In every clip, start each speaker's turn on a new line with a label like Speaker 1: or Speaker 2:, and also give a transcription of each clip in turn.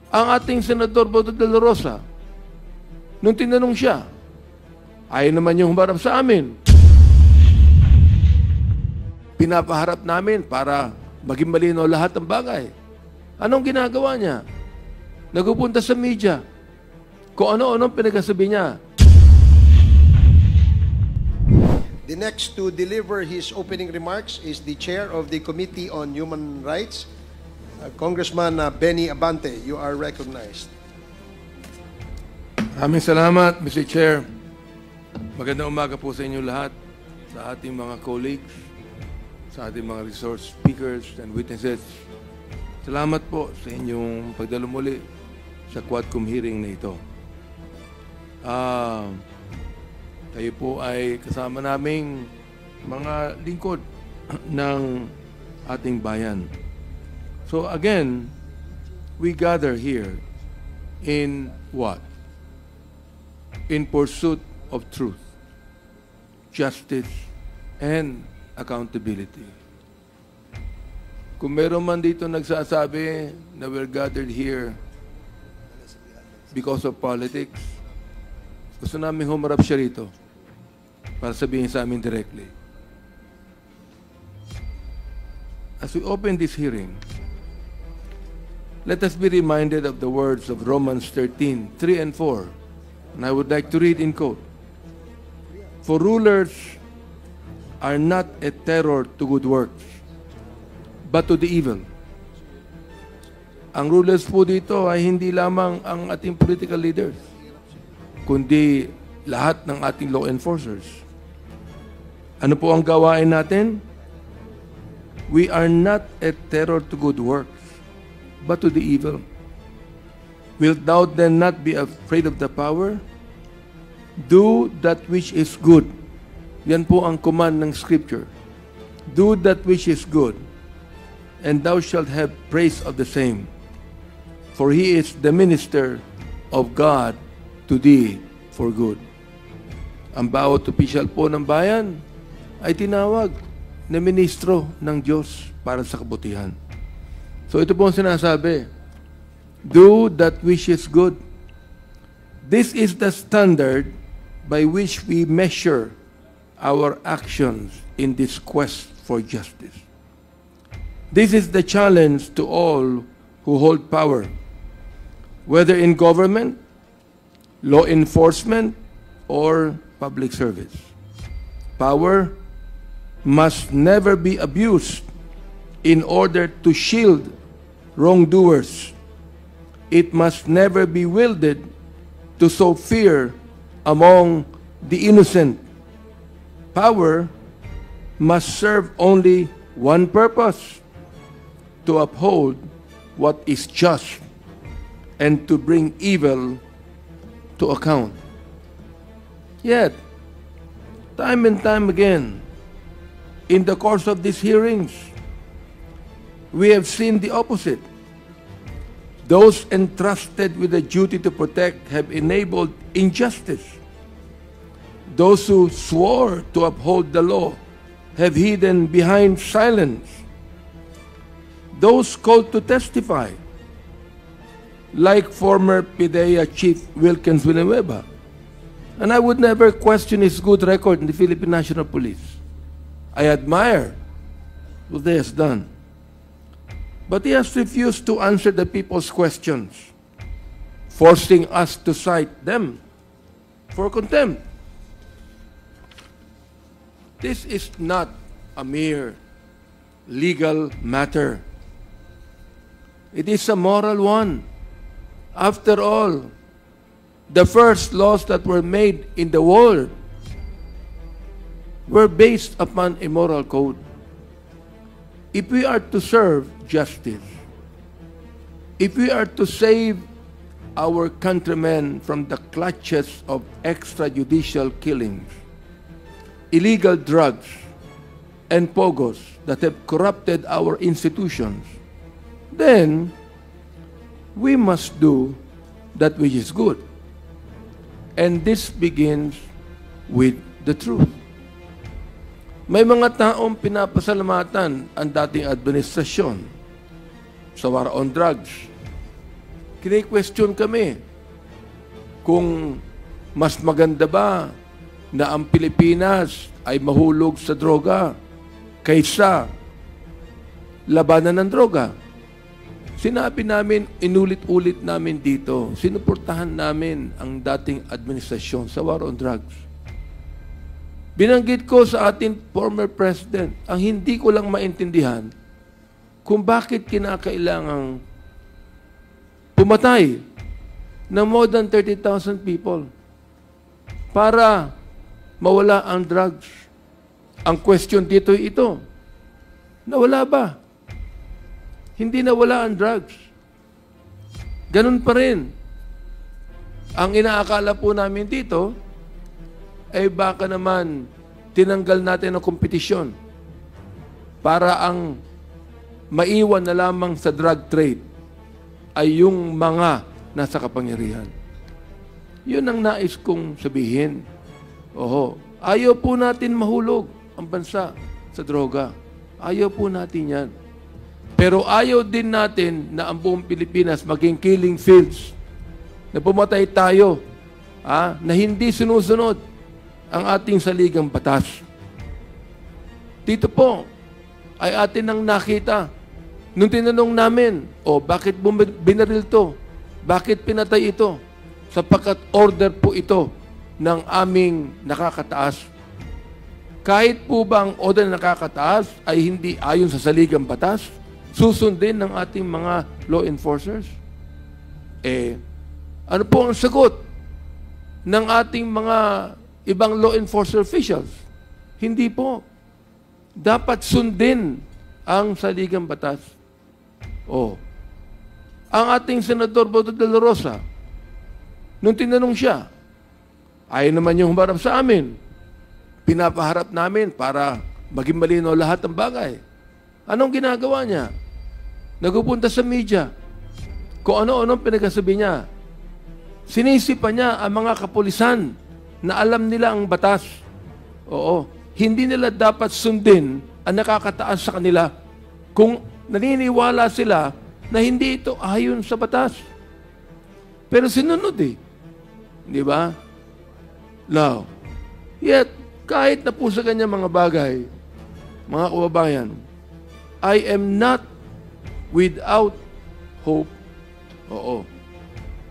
Speaker 1: Ang ating Senador Boto de la Rosa, nung tinanong siya, ayaw naman yung humarap sa amin. Pinapaharap namin para maging malinaw lahat ng bagay. Anong ginagawa niya? Nagpupunta sa media. Kung ano-anong pinagsasabi niya.
Speaker 2: The next to deliver his opening remarks is the Chair of the Committee on Human Rights, Congressman Benny Abante. You are recognized.
Speaker 1: Maraming salamat, Mr. Chair. Magandang umaga po sa inyo lahat, sa ating mga colleagues, sa ating mga resource speakers and witnesses. Salamat po sa inyong pagdalo muli sa Quadcom hearing na ito. Kayo po ay kasama naming mga lingkod ng ating bayan. So again, we gather here in what? In pursuit of truth, justice, and accountability. Kung meron man dito nagsasabi na we're gathered here because of politics, gusto namin humarap siya rito para sabihin sa amin directly. As we open this hearing, let us be reminded of the words of Romans 13:3 and 4. And I would like to read in quote. For rulers are not a terror to good works, but to the evil. Ang rulers po dito ay hindi lamang ang ating political leaders, kundi lahat ng ating law enforcers. Ano po ang gawain natin? We are not a terror to good works, but to the evil. Wilt thou then not be afraid of the power? Do that which is good. Yan po ang command ng Scripture. Do that which is good, and thou shalt have praise of the same. For he is the minister of God to thee for good. Ang bawat opisyal po ng bayan ay tinawag na ministro ng Diyos para sa kabutihan. So ito po ang sinasabi, do that which is good. This is the standard by which we measure our actions in this quest for justice. This is the challenge to all who hold power, whether in government, law enforcement, or public service. Power must never be abused in order to shield wrongdoers. It must never be wielded to sow fear among the innocent. Power must serve only one purpose: to uphold what is just and to bring evil to account. Yet, time and time again, in the course of these hearings, we have seen the opposite. Those entrusted with the duty to protect have enabled injustice. Those who swore to uphold the law have hidden behind silence. Those called to testify, like former PIDEA Chief Wilkins Villanueva, and I would never question his good record in the Philippine National Police. I admire what he has done. But he has refused to answer the people's questions, forcing us to cite them for contempt. This is not a mere legal matter. It is a moral one. After all, the first laws that were made in the world were based upon a moral code. If we are to serve justice, if we are to save our countrymen from the clutches of extrajudicial killings, illegal drugs, and pogos that have corrupted our institutions, then we must do that which is good. And this begins with the truth. May mga taong pinapasalamatan ang dating administrasyon sa war on drugs, kine-question kami kung mas maganda ba na ang Pilipinas ay mahulog sa droga kaysa labanan ng droga. Sinabi namin, inulit-ulit namin dito, sinuportahan namin ang dating administrasyon sa war on drugs. Binanggit ko sa ating former president, ang hindi ko lang maintindihan kung bakit kinakailangang pumatay ng more than 30,000 people para mawala ang drugs. Ang question dito ito, nawala ba? Hindi nawala ang drugs. Ganun pa rin. Ang inaakala po namin dito, ay baka naman tinanggal natin ang kompetisyon para ang maiwan na lamang sa drug trade ay yung mga nasa kapangyarihan. Yun ang nais kong sabihin. Oho, ayaw po natin mahulog ang bansa sa droga. Ayaw po natin yan. Pero ayaw din natin na ang buong Pilipinas maging killing fields. Na pumatay tayo na hindi sinusunod ang ating saligang batas. Dito po ay atin nang nakita. Nung tinanong namin, bakit binaril to? Bakit pinatay ito? Sapagkat order po ito ng aming nakakataas. Kahit po ba ang order ng nakakataas ay hindi ayon sa saligang batas, susundin ng ating mga law enforcers? Ano po ang sagot ng ating mga ibang law enforcer officials? Hindi po. Dapat sundin ang saligang batas. Ang ating Senador Boto de la Rosa, nung tinanong siya, ayaw naman yung humarap sa amin. Pinapaharap namin para maging malinaw lahat ng bagay. Anong ginagawa niya? Nagpupunta sa media. Kung ano-anong pinagsasabi niya. Sinisipa niya ang mga kapulisan na alam nila ang batas. Hindi nila dapat sundin ang nakakataas sa kanila kung naniniwala sila na hindi ito ayon sa batas. Pero sinunod Di ba? Now, yet, kahit na po sa kanya mga bagay, mga kababayan, I am not without hope.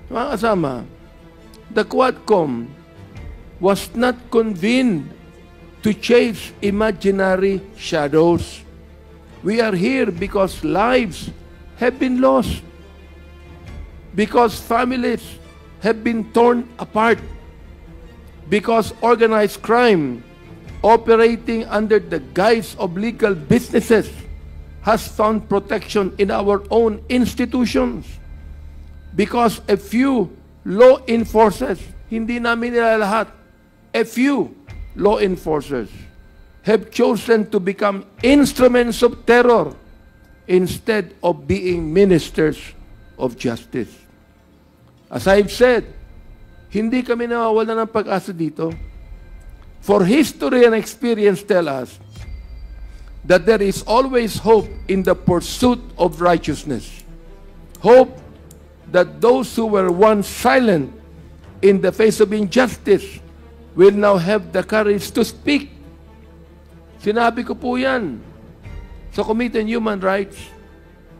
Speaker 1: Mga kasama, the Quadcom was not convened to chase imaginary shadows. We are here because lives have been lost, because families have been torn apart, because organized crime operating under the guise of legal businesses has found protection in our own institutions, because a few law enforcers, hindi namin nila lahat, a few law enforcers have chosen to become instruments of terror instead of being ministers of justice. As I've said, hindi kami nawawala ng pag-asa dito. For history and experience tell us that there is always hope in the pursuit of righteousness. Hope that those who were once silent in the face of injustice will now have the courage to speak. Sinabi ko po yan sa Committee on Human Rights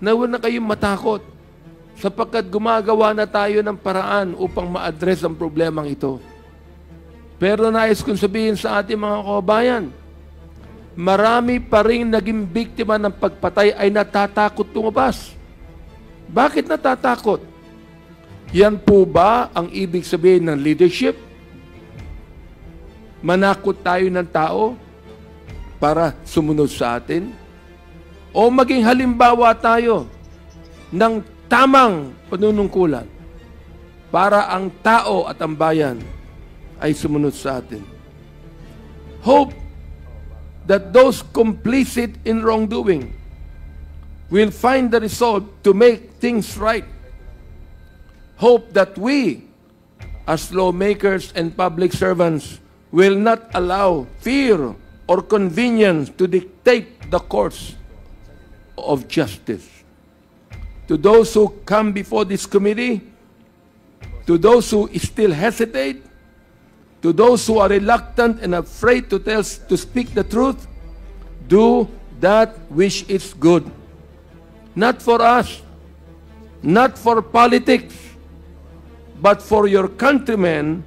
Speaker 1: na huwag na kayong matakot sapagkat gumagawa na tayo ng paraan upang ma-address ang problemang ito. Pero nais kong sabihin sa ating mga kababayan, marami pa rin naging biktima ng pagpatay ay natatakot lumabas. Bakit natatakot? Yan po ba ang ibig sabihin ng leadership? Manakot tayo ng tao para sumunod sa atin? O maging halimbawa tayo ng tamang panunungkulan para ang tao at ang bayan ay sumunod sa atin? Hope that those complicit in wrongdoing will find the resolve to make things right. Hope that we, as lawmakers and public servants, will not allow fear or convenience to dictate the course of justice. to those who come before this committee, to those who still hesitate, to those who are reluctant and afraid to speak the truth, do that which is good. Not for us, not for politics, but for your countrymen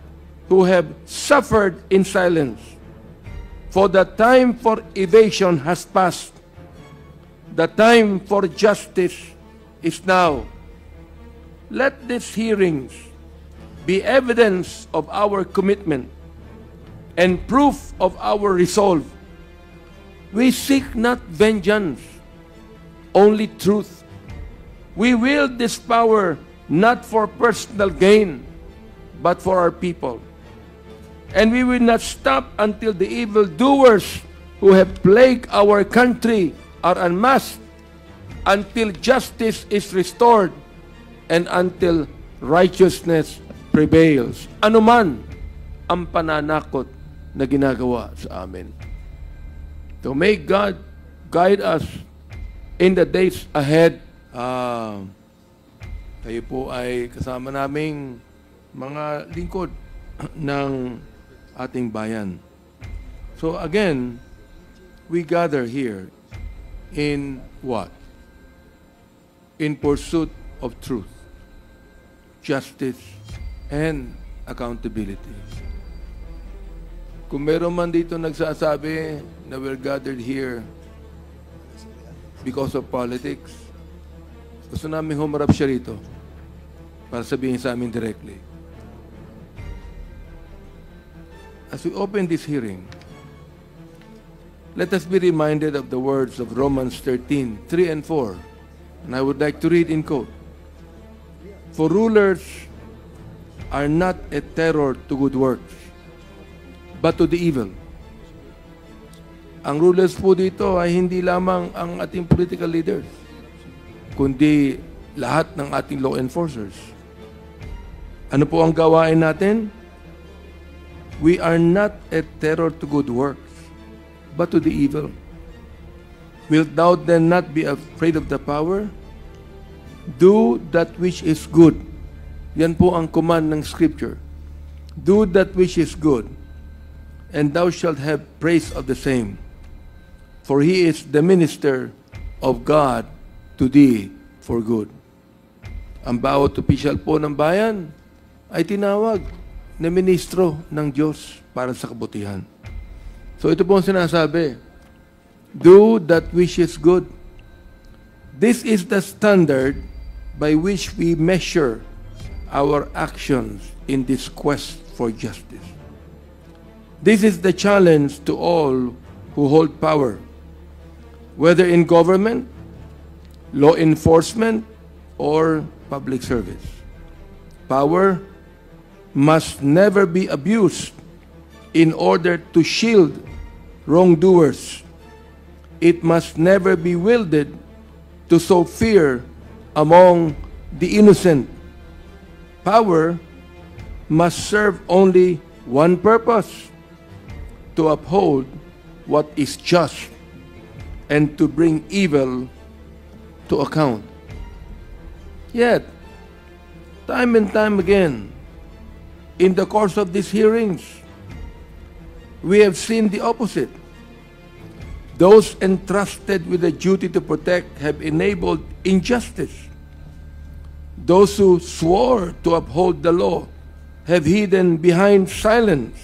Speaker 1: who have suffered in silence. For the time for evasion has passed. The time for justice is now. Let these hearings be evidence of our commitment and proof of our resolve. We seek not vengeance, only truth. We wield this power not for personal gain, but for our people. And we will not stop until the evildoers who have plagued our country are unmasked, until justice is restored, and until righteousness prevails. Ano man ang pananakot na ginagawa sa amin. So may God guide us in the days ahead. Kayo po ay kasama naming mga lingkod ng ating bayan. So again, we gather here in what? In pursuit of truth, justice, and accountability. Kung meron man dito nagsasabi na we're gathered here because of politics, gusto namin humarap siya rito para sabihin sa amin directly. As we open this hearing, let us be reminded of the words of Romans 13:3 and 4. And I would like to read in quote. For rulers are not a terror to good works, but to the evil. Ang rulers po dito ay hindi lamang ang ating political leaders, kundi lahat ng ating law enforcers. Ano po ang gawain natin? We are not a terror to good works, but to the evil. Wilt thou then not be afraid of the power? Do that which is good. Yan po ang command ng Scripture. Do that which is good, and thou shalt have praise of the same. For he is the minister of God to thee for good. Ang bawat opisyal po ng bayan ay tinawag na ministro ng Diyos para sa kabutihan. So ito po ang sinasabi, do that which is good. This is the standard by which we measure our actions in this quest for justice. This is the challenge to all who hold power, whether in government, law enforcement, or public service. Power must never be abused in order to shield wrongdoers. It must never be wielded to sow fear among the innocent. Power must serve only one purpose: to uphold what is just and to bring evil to account. Yet, time and time again, in the course of these hearings, we have seen the opposite. Those entrusted with the duty to protect have enabled injustice. Those who swore to uphold the law have hidden behind silence.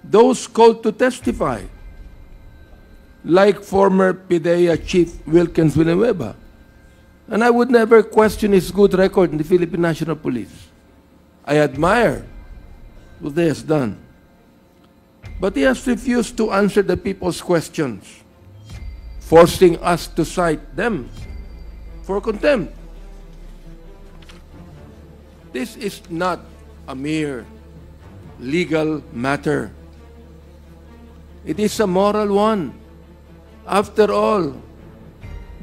Speaker 1: Those called to testify, like former PIDEA Chief Wilkins Villanueva, and I would never question his good record in the Philippine National Police. I admire what he has done. But he has refused to answer the people's questions, forcing us to cite them for contempt. This is not a mere legal matter. It is a moral one. After all,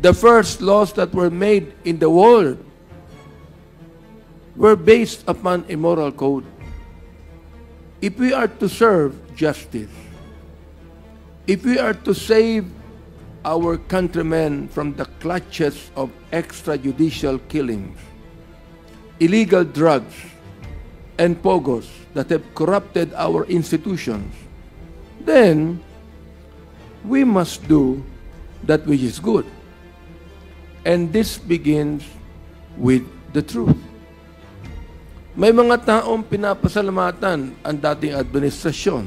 Speaker 1: the first laws that were made in the world were based upon a moral code. If we are to serve justice, if we are to save our countrymen from the clutches of extrajudicial killings, illegal drugs, and pogos that have corrupted our institutions, then we must do that which is good. And this begins with the truth. May mga taong pinapasalamatan ang dating administrasyon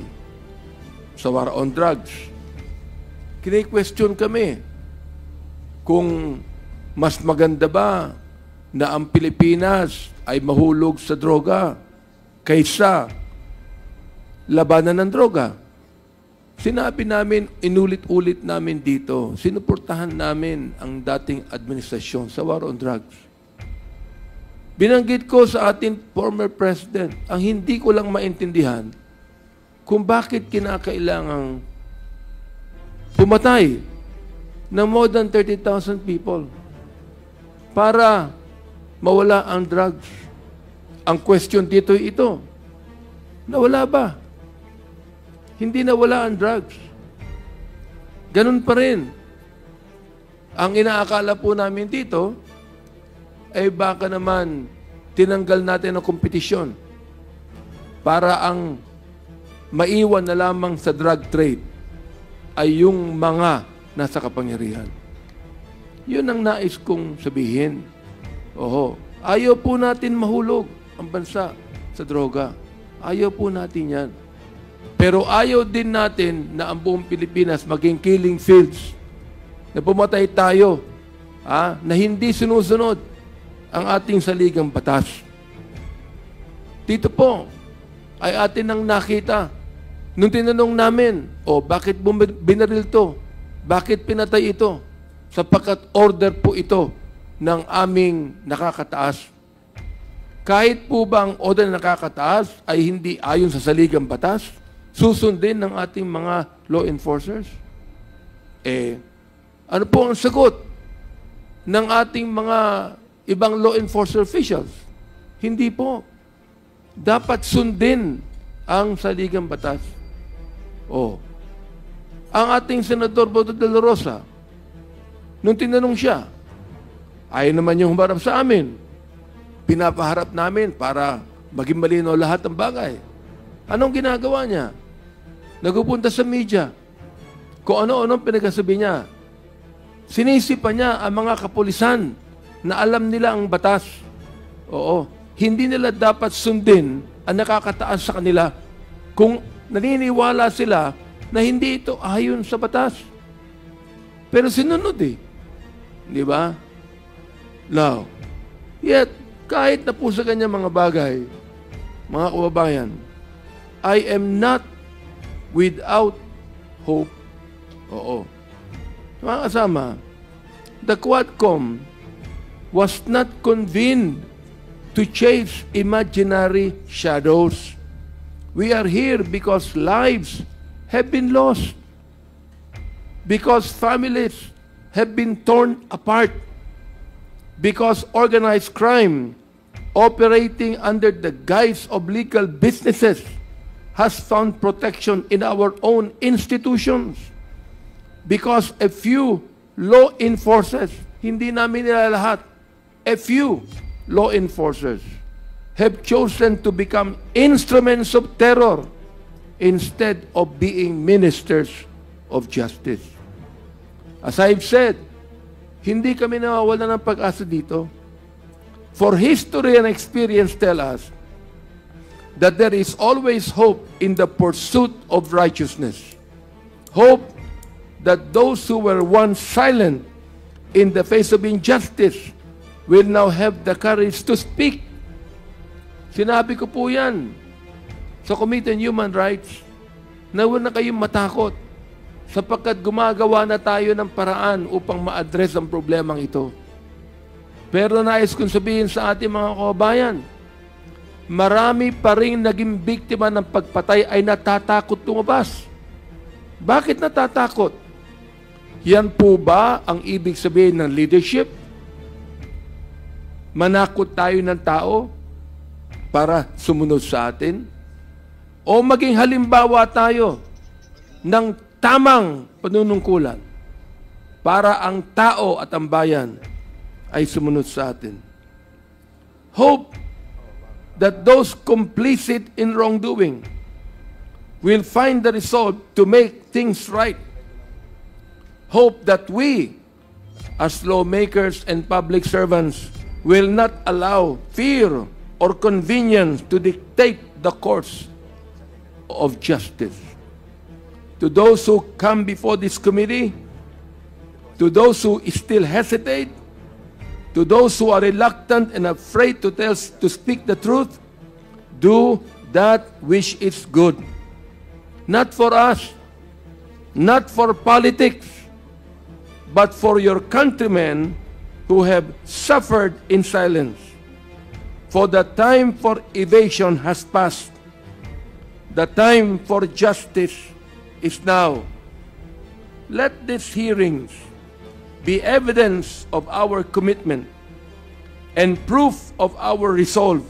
Speaker 1: sa war on drugs. Kini-question kami kung mas maganda ba na ang Pilipinas ay mahulog sa droga kaysa labanan ng droga. Sinabi namin, inulit-ulit namin dito, sinuportahan namin ang dating administrasyon sa war on drugs. Binanggit ko sa ating former president, ang hindi ko lang maintindihan kung bakit kinakailangang pumatay ng more than 30,000 people para mawala ang drugs. Ang question dito ito, nawala ba? Hindi nawala ang drugs. Ganun pa rin. Ang inaakala po namin dito, ay baka naman tinanggal natin ang kompetisyon para ang maiwan na lamang sa drug trade ay yung mga nasa kapangyarihan. Yun ang nais kong sabihin. Oho, ayaw po natin mahulog ang bansa sa droga. Ayaw po natin yan. Pero ayaw din natin na ang buong Pilipinas maging killing fields. Na pumatay tayo na hindi sinusunod ang ating saligang batas. Dito po ay atin nang nakita. Nung tinanong namin, bakit binaril to? Bakit pinatay ito? Sapagkat order po ito ng aming nakakataas. Kahit po ba ang order na nakakataas ay hindi ayon sa saligang batas, susundin ng ating mga law enforcers? Ano po ang sagot ng ating mga ibang law enforcement officials? Hindi po. Dapat sundin ang saligang batas. Ang ating Senador Boto de la Rosa, nung tinanong siya, ayaw naman yung humarap sa amin. Pinapaharap namin para maging malinaw lahat ng bagay. Anong ginagawa niya? Nagpupunta sa media. Kung ano-anong pinagsasabi niya. Sinisipa niya ang mga kapulisan na alam nila ang batas. Hindi nila dapat sundin ang nakakataas sa kanila kung naniniwala sila na hindi ito ayon sa batas. Pero sinunod Di ba? Now, yet, kahit na po sa kanyang mga bagay, mga kababayan, I am not without hope. Mga kasama, the Quadcom was not convened to chase imaginary shadows. We are here because lives have been lost, because families have been torn apart, because organized crime operating under the guise of legal businesses has found protection in our own institutions, because a few law enforcers, hindi namin nila lahat, a few law enforcers have chosen to become instruments of terror instead of being ministers of justice. As I've said, hindi kami nawawala ng pag-asa dito. For history and experience tell us that there is always hope in the pursuit of righteousness. Hope that those who were once silent in the face of injustice will now have the courage to speak. Sinabi ko po yan sa Committee on Human Rights na huwag na kayong matakot sapagkat gumagawa na tayo ng paraan upang ma-address ang problemang ito. Pero nais kong sabihin sa ating mga kababayan, marami pa rin naging biktima ng pagpatay ay natatakot tumabas. Bakit natatakot? Yan po ba ang ibig sabihin ng leadership? Manakot tayo ng tao para sumunod sa atin? O maging halimbawa tayo ng tamang panunungkulan? para ang tao at ang bayan ay sumunod sa atin. Hope that those complicit in wrongdoing will find the resolve to make things right. Hope that we, as lawmakers and public servants, will not allow fear or convenience to dictate the course of justice. To those who come before this committee, to those who still hesitate, to those who are reluctant and afraid to speak the truth, do that which is good. Not for us, not for politics, but for your countrymen who have suffered in silence. For the time for evasion has passed. The time for justice is now. Let these hearings be evidence of our commitment and proof of our resolve.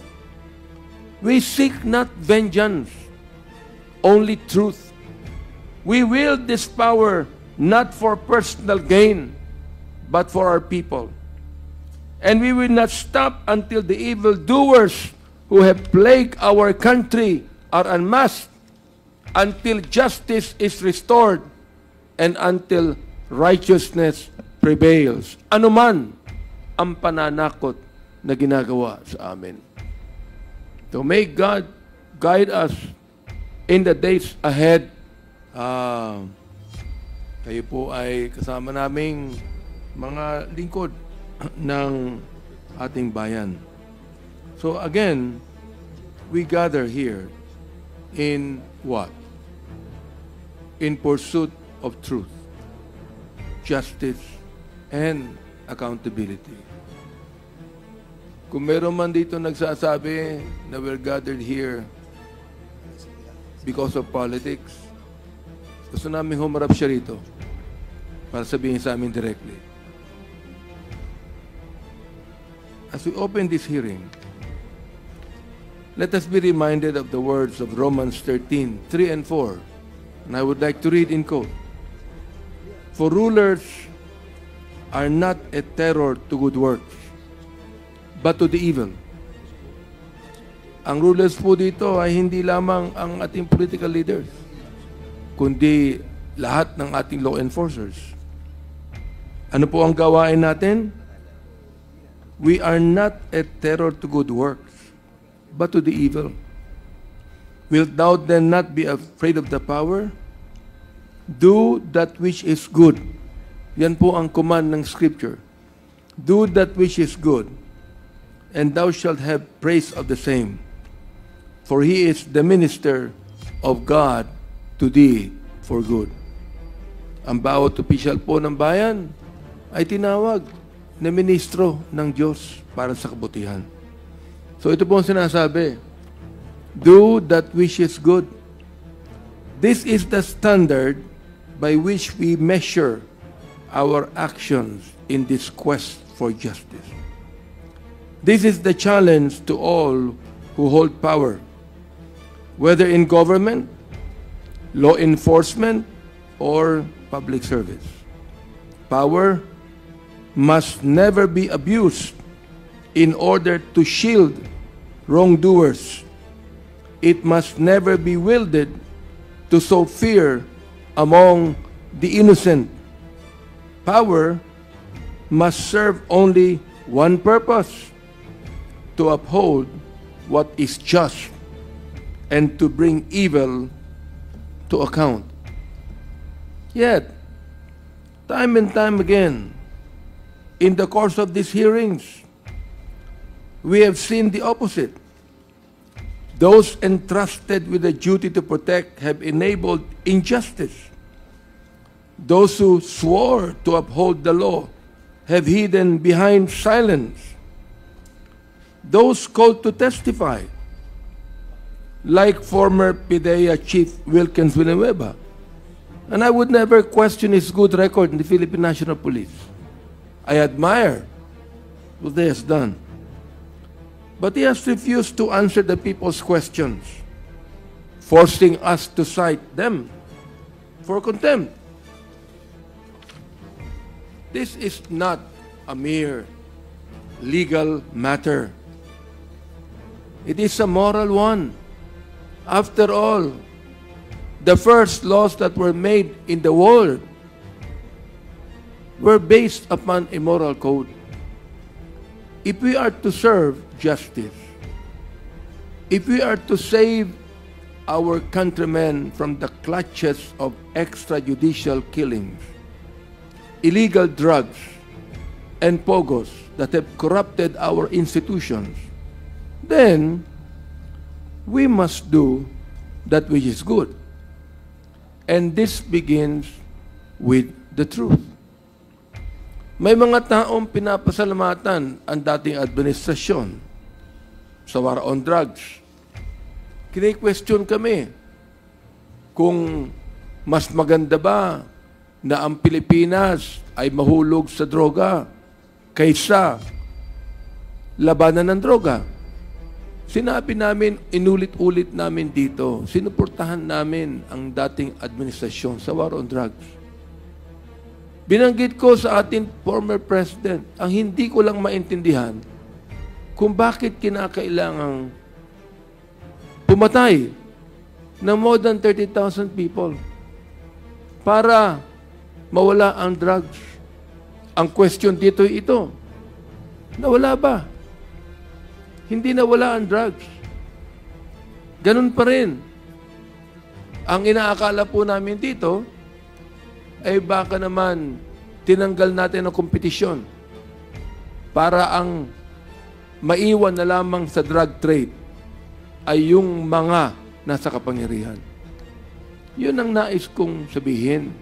Speaker 1: We seek not vengeance, only truth. We wield this power not for personal gain, but for our people. And we will not stop until the evildoers who have plagued our country are unmasked, until justice is restored, and until righteousness prevails. Anuman ang pananakot na ginagawa sa amin. So may God guide us in the days ahead. Kayo po ay kasama naming mga lingkod ng ating bayan. So again, we gather here in what? In pursuit of truth, justice, and accountability. Kung meron man dito nagsasabi na we're gathered here because of politics, gusto namin humarap siya rito para sabihin sa amin directly. As we open this hearing, let us be reminded of the words of Romans 13:3 and 4. And I would like to read in quote. For rulers are not a terror to good works, but to the evil. Ang rulers po dito ay hindi lamang ang ating political leaders, kundi lahat ng ating law enforcers. Ano po ang gawain natin? We are not a terror to good works, but to the evil. Wilt thou then not be afraid of the power? Do that which is good. Yan po ang command ng Scripture. Do that which is good, and thou shalt have praise of the same. For he is the minister of God to thee for good. Ang bawat opisyal po ng bayan ay tinawag na ministro ng Diyos para sa kabutihan. So ito po ang sinasabi, do that which is good. This is the standard by which we measure our actions in this quest for justice. This is the challenge to all who hold power, whether in government, law enforcement, or public service. Power must never be abused in order to shield wrongdoers. It must never be wielded to sow fear among the innocent. Power must serve only one purpose: to uphold what is just and to bring evil to account. Yet, time and time again, in the course of these hearings, we have seen the opposite. Those entrusted with the duty to protect have enabled injustice. Those who swore to uphold the law have hidden behind silence. Those called to testify, like former PIDEA Chief Wilkins Villanueva, and I would never question his good record in the Philippine National Police. I admire what he has done. But he has refused to answer the people's questions, forcing us to cite them for contempt. This is not a mere legal matter. It is a moral one. After all, the first laws that were made in the world were based upon a moral code. If we are to serve justice, if we are to save our countrymen from the clutches of extrajudicial killings, illegal drugs, and pogos that have corrupted our institutions, then we must do that which is good. And this begins with the truth. May mga taong pinapasalamatan ang dating administrasyon sa war on drugs. Kini-question kami kung mas maganda ba na ang Pilipinas ay mahulog sa droga kaysa labanan ng droga. Sinabi namin, inulit-ulit namin dito, sinuportahan namin ang dating administrasyon sa war on drugs. Binanggit ko sa ating former president, ang hindi ko lang maintindihan kung bakit kinakailangang pumatay ng more than 30,000 people para mawala ang drugs. Ang question dito ito, nawala ba? Hindi nawala ang drugs. Ganun pa rin. Ang inaakala po namin dito ay baka naman tinanggal natin ang kompetisyon para ang maiwan na lamang sa drug trade ay yung mga nasa kapangyarihan. Yun ang nais kong sabihin.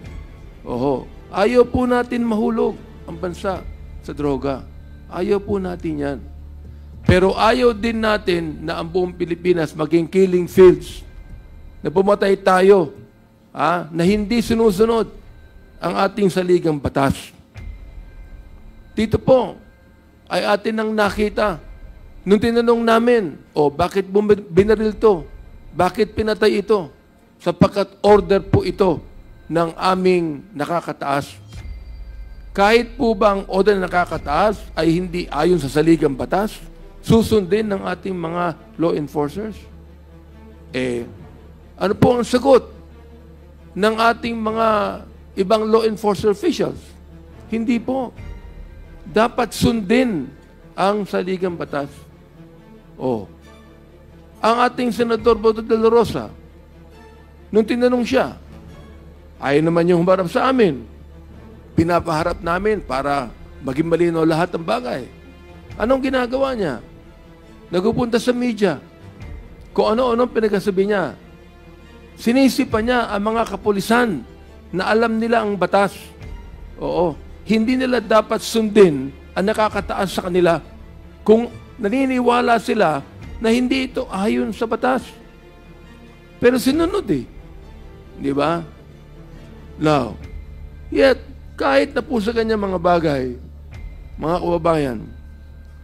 Speaker 1: Oho, ayaw po natin mahulog ang bansa sa droga. Ayaw po natin yan. Pero ayaw din natin na ang buong Pilipinas maging killing fields. Na pumatay tayo na hindi sinusunod ang ating saligang batas. Dito po ay atin nang nakita. Nung tinanong namin, bakit binaril to? Bakit pinatay ito? Sapagkat order po ito ng aming nakakataas. Kahit po ba ang order na nakakataas ay hindi ayon sa saligang batas, susundin ng ating mga law enforcers? Ano po ang sagot ng ating mga ibang law enforcer officials? Hindi po. Dapat sundin ang saligang batas. Ang ating Senador Boto de la Rosa, nung tinanong siya, ayaw naman yung humarap sa amin. Pinapaharap namin para maging malinaw lahat ng bagay. Anong ginagawa niya? Nagpupunta sa media. Kung ano-anong pinagsasabi niya. Sinisipa niya ang mga kapulisan na alam nila ang batas. Hindi nila dapat sundin ang nakakataas sa kanila kung naniniwala sila na hindi ito ayon sa batas. Pero sinunod Di ba? Now, yet, kahit na po sa kanya mga bagay, mga kababayan,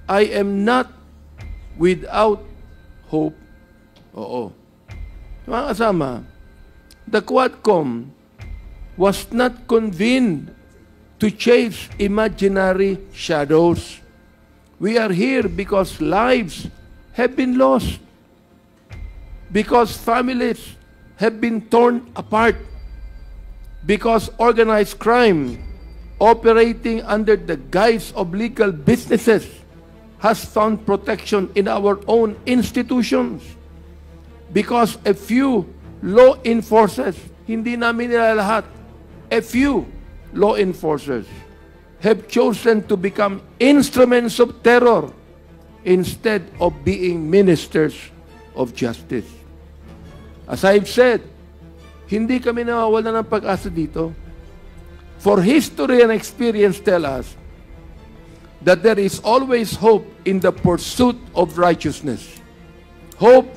Speaker 1: I am not without hope. Mga kasama, the Quadcom was not convened to chase imaginary shadows. We are here because lives have been lost, because families have been torn apart, because organized crime operating under the guise of legal businesses has found protection in our own institutions, because a few law enforcers, hindi namin nila lahat, a few law enforcers have chosen to become instruments of terror instead of being ministers of justice. As I've said, hindi kami nawawala ng pag-asa dito. For history and experience tell us that there is always hope in the pursuit of righteousness. Hope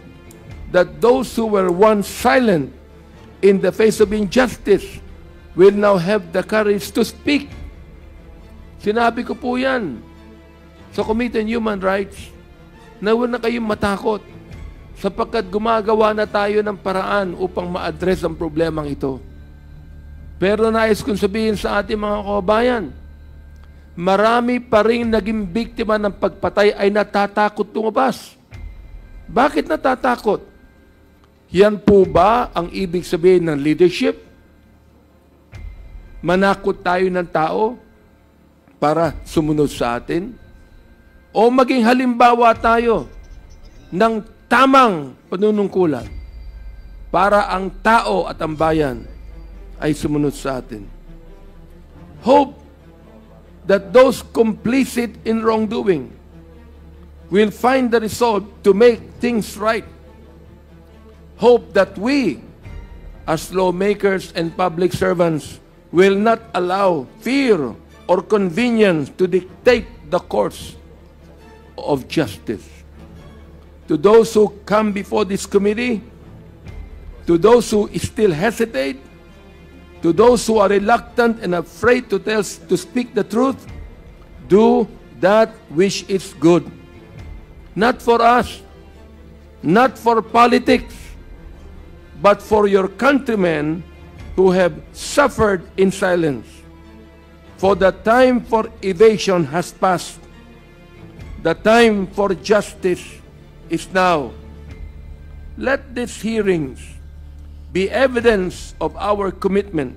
Speaker 1: that those who were once silent in the face of injustice will now have the courage to speak. Sinabi ko po yan sa Committee on Human Rights na huwag na kayong matakot sapagkat gumagawa na tayo ng paraan upang ma-address ang problemang ito. Pero nais kong sabihin sa ating mga kababayan, marami pa rin naging biktima ng pagpatay ay natatakot lumabas. Bakit natatakot? Yan po ba ang ibig sabihin ng leadership? Manakot tayo ng tao para sumunod sa atin? O maging halimbawa tayo ng tamang panunungkulan para ang tao at ang bayan ay sumunod sa atin? Hope that those complicit in wrongdoing will find the resolve to make things right. Hope that we, as lawmakers and public servants, will not allow fear or convenience to dictate the course of justice. To those who come before this committee, to those who still hesitate, to those who are reluctant and afraid to speak the truth, do that which is good. Not for us, not for politics, but for your countrymen who have suffered in silence. For the time for evasion has passed. The time for justice is now. Let these hearings be evidence of our commitment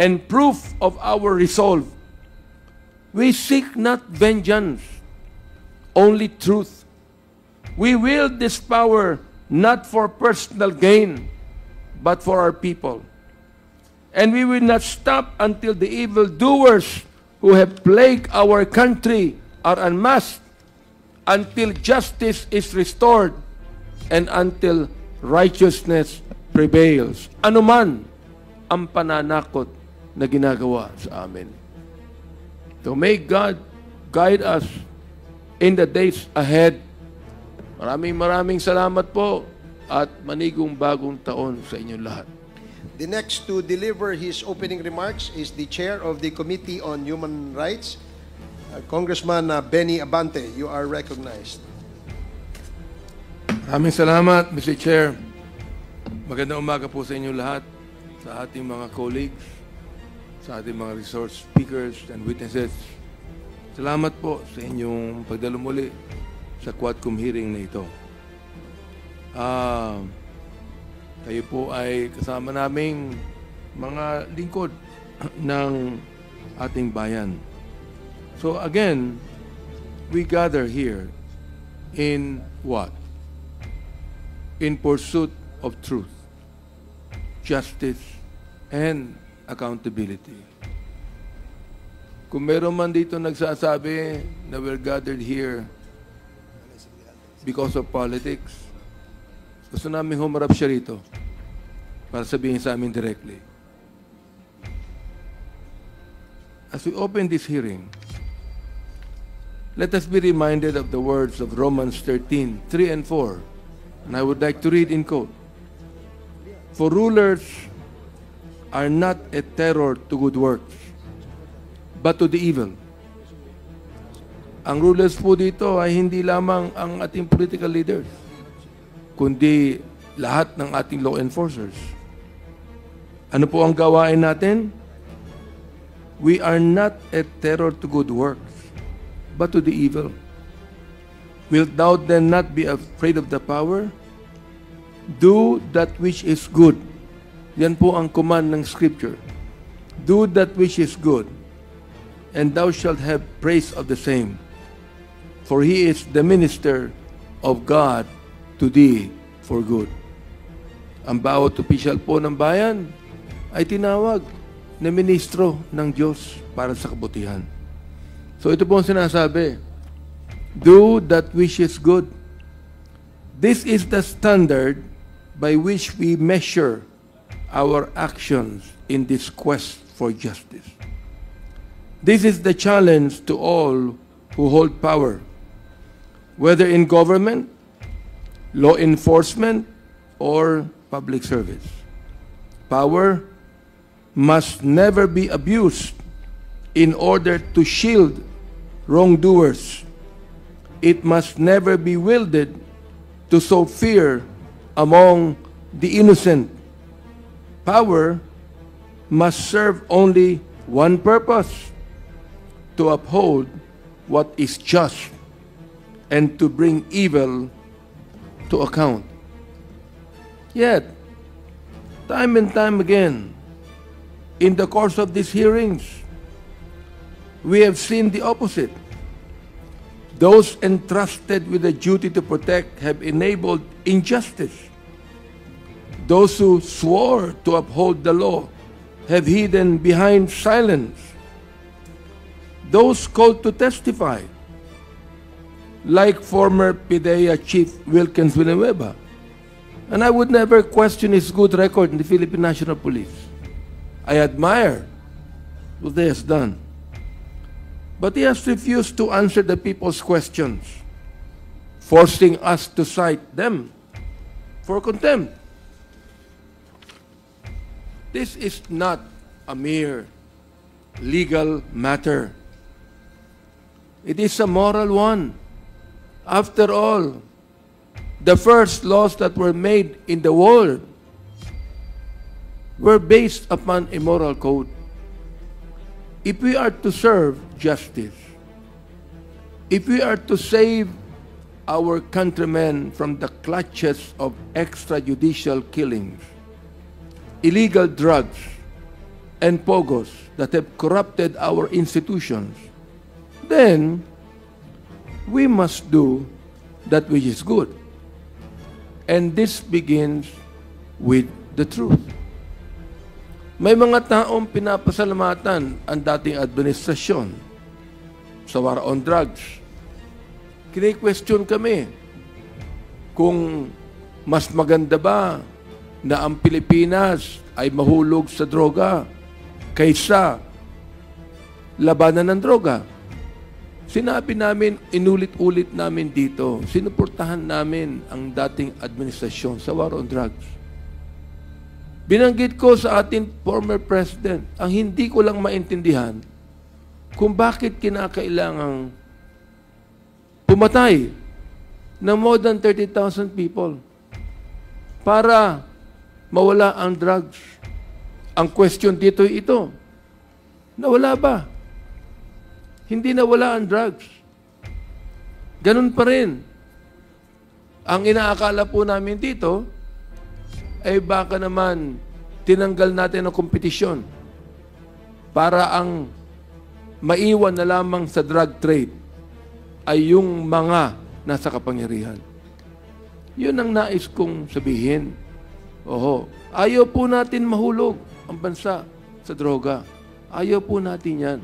Speaker 1: and proof of our resolve. We seek not vengeance, only truth. We wield this power not for personal gain, but for our people. And we will not stop until the evildoers who have plagued our country are unmasked, until justice is restored, and until righteousness prevails. Anuman ang pananakot na ginagawa sa amin. So may God guide us in the days ahead. Maraming salamat po at manigong bagong taon sa inyong lahat.
Speaker 2: The next to deliver his opening remarks is the Chair of the Committee on Human Rights, Congressman Benny Abante. You are recognized.
Speaker 1: Maraming salamat, Mr. Chair. Magandang umaga po sa inyong lahat, sa ating mga colleagues, sa ating mga resource speakers and witnesses. Salamat po sa inyong pagdalo muli sa Quadcom hearing na ito. Kayo po ay kasama naming mga lingkod ng ating bayan. So again, we gather here in what? In pursuit of truth, justice, and accountability. Kung meron man dito nagsasabi na we're gathered here because of politics, gusto namin humarap siya rito para sabihin sa amin directly. As we open this hearing, let us be reminded of the words of Romans 13:3 and 4. And I would like to read in quote. For rulers are not a terror to good works, but to the evil. Ang rulers po dito ay hindi lamang ang ating political leaders, kundi lahat ng ating law enforcers. Ano po ang gawain natin? We are not a terror to good works, but to the evil. Wilt thou then not be afraid of the power? Do that which is good. Yan po ang command ng Scripture. Do that which is good, and thou shalt have praise of the same. For he is the minister of God to thee for good. Ang bawat opisyal po ng bayan ay tinawag na ministro ng Diyos para sa kabutihan. So ito po ang sinasabi, do that which is good. This is the standard by which we measure our actions in this quest for justice. This is the challenge to all who hold power, whether in government, law enforcement, or public service. Power must never be abused in order to shield wrongdoers. It must never be wielded to sow fear among the innocent. Power must serve only one purpose: to uphold what is just and to bring evil to account. Yet, time and time again, in the course of these hearings, we have seen the opposite. Those entrusted with the duty to protect have enabled injustice. Those who swore to uphold the law have hidden behind silence. Those called to testify, like former PIDEA Chief Wilkins Villanueva, and I would never question his good record in the Philippine National Police. I admire what he has done. But he has refused to answer the people's questions, forcing us to cite them for contempt. This is not a mere legal matter. It is a moral one. After all, the first laws that were made in the world were based upon a moral code. If we are to serve justice, if we are to save our countrymen from the clutches of extrajudicial killings, illegal drugs, and pogos that have corrupted our institutions, then we must do that which is good. And this begins with the truth. May mga taong pinapasalamatan ang dating administrasyon sa war on drugs. Kini-question kami kung mas maganda ba na ang Pilipinas ay mahulog sa droga kaysa labanan ng droga. Sinabi namin, inulit-ulit namin dito, sinuportahan namin ang dating administrasyon sa war on drugs. Binanggit ko sa ating former president, ang hindi ko lang maintindihan kung bakit kinakailangang pumatay ng more than 30,000 people para mawala ang drugs. Ang question dito ito, nawala ba? Hindi nawala ang drugs. Ganun pa rin. Ang inaakala po namin dito, ay baka naman tinanggal natin ang kompetisyon para ang maiwan na lamang sa drug trade ay yung mga nasa kapangyarihan. Yun ang nais kong sabihin. Oho, ayaw po natin mahulog ang bansa sa droga. Ayaw po natin yan.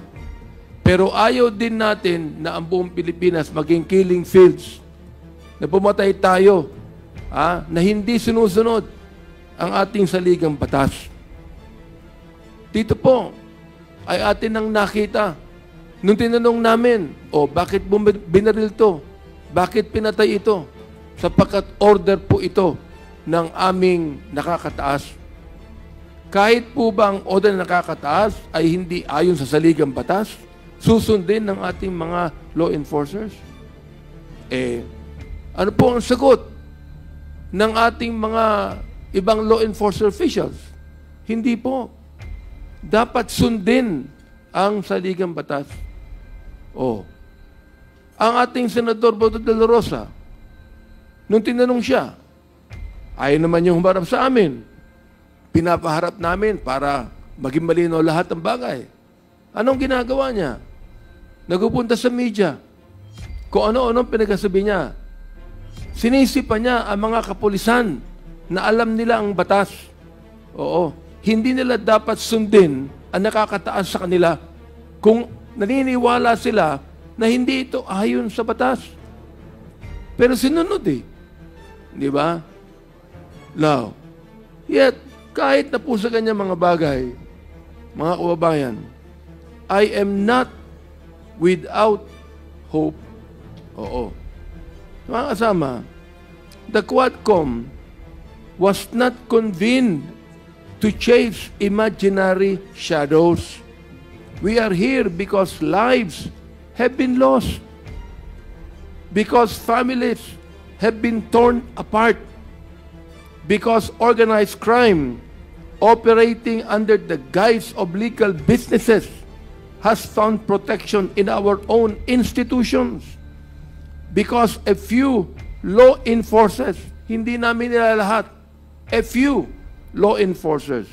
Speaker 1: Pero ayaw din natin na ang buong Pilipinas maging killing fields, na pumatay tayo, na hindi sinusunod ang ating saligang batas. Dito po ay atin ang nakita. Nung tinanong namin, bakit binaril to? Bakit pinatay ito? Sapagkat order po ito ng aming nakakataas. Kahit po ba ang order na nakakataas ay hindi ayon sa saligang batas, susundin ng ating mga law enforcers? Ano po ang sagot ng ating mga ibang law enforcement officials? Hindi po. Dapat sundin ang saligang batas. Ang ating Senador Boto de la Rosa, nung tinanong siya, ayaw naman yung humarap sa amin. Pinapaharap namin para maging malinaw lahat ng bagay. Anong ginagawa niya? Nagpupunta sa media. Kung ano-anong pinagsasabi niya. Sinisipa niya ang mga kapulisan na alam nila ang batas. Hindi nila dapat sundin ang nakakataas sa kanila kung naniniwala sila na hindi ito ayon sa batas. Pero sinunod Di ba? Now, yet, kahit na po sa kanyang mga bagay, mga kababayan, I am not without hope. Mga kasama, the Quadcom was not convened to chase imaginary shadows. We are here because lives have been lost, because families have been torn apart, because organized crime operating under the guise of legal businesses has found protection in our own institutions. Because a few law enforcers, hindi namin nila lahat, a few law enforcers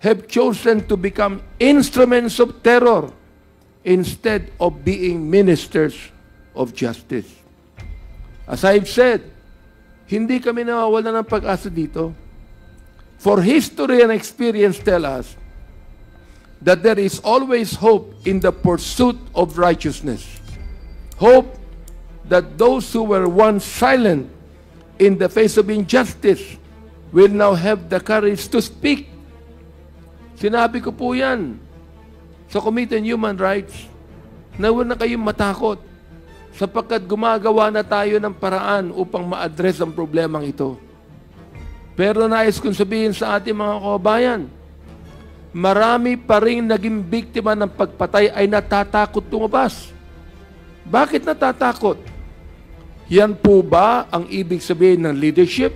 Speaker 1: have chosen to become instruments of terror instead of being ministers of justice. As I've said, hindi kami nawawala ng pag-asa dito. For history and experience tell us that there is always hope in the pursuit of righteousness. Hope that those who were once silent in the face of injustice will now have the courage to speak. Sinabi ko po yan sa Committee on Human Rights na huwag na kayong matakot sapagkat gumagawa na tayo ng paraan upang ma-address ang problemang ito. Pero nais kong sabihin sa ating mga kababayan, marami pa rin naging biktima ng pagpatay ay natatakot lumabas. Bakit natatakot? Yan po ba ang ibig sabihin ng leadership?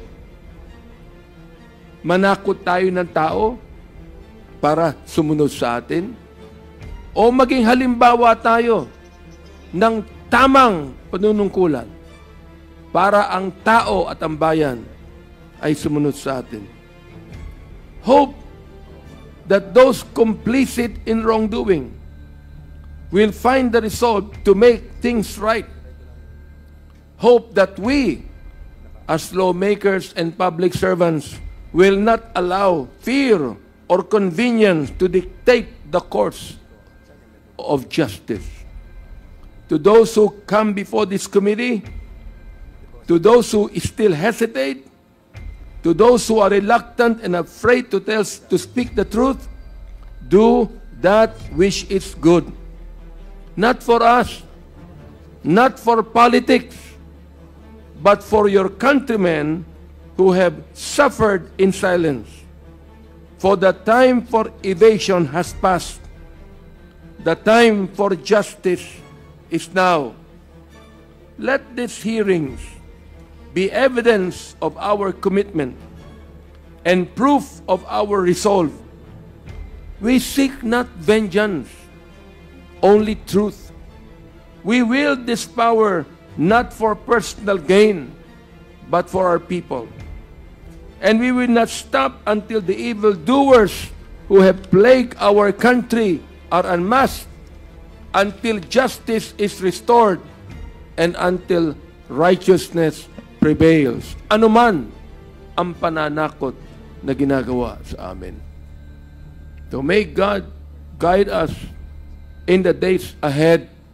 Speaker 1: Manakot tayo ng tao para sumunod sa atin? O maging halimbawa tayo ng tamang panunungkulan para ang tao at ang bayan ay sumunod sa atin? Hope that those complicit in wrongdoing will find the resolve to make things right. Hope that we, as lawmakers and public servants, will not allow fear or convenience to dictate the course of justice. To those who come before this committee, to those who still hesitate, to those who are reluctant and afraid to speak the truth, do that which is good. Not for us, not for politics, but for your countrymen who have suffered in silence. For the time for evasion has passed. The time for justice is now. Let these hearings be evidence of our commitment and proof of our resolve. We seek not vengeance, only truth. We wield this power not for personal gain, but for our people. And we will not stop until the evildoers who have plagued our country are unmasked, until justice is restored, and until righteousness prevails. Anuman ang pananakot na ginagawa sa amin. So may God guide us in the days ahead